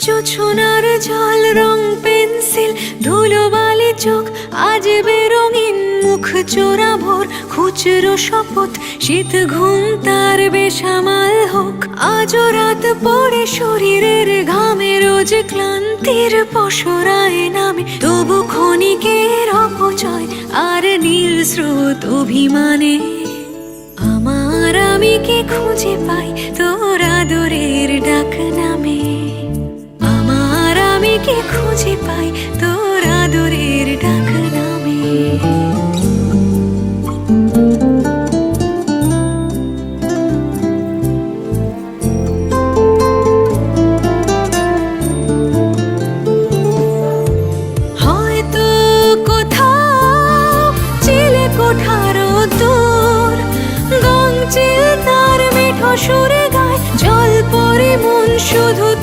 জোছনার জল রং পেন্সিল ধুলো বালি চোখ আজ বেরঙিন মুখ চোরা ভোর খুচরো শপথ শীত ঘুম তার বেসামাল হোক আজও রাত পড়ে শরীরের ঘামে রোজ ক্লান্তির পসরায় নামে তবু ক্ষণিকের অপচয় আর নীল স্রোত অভিমানে আমার আমিকে খুঁজে পাই তোর আদরের ডাক না।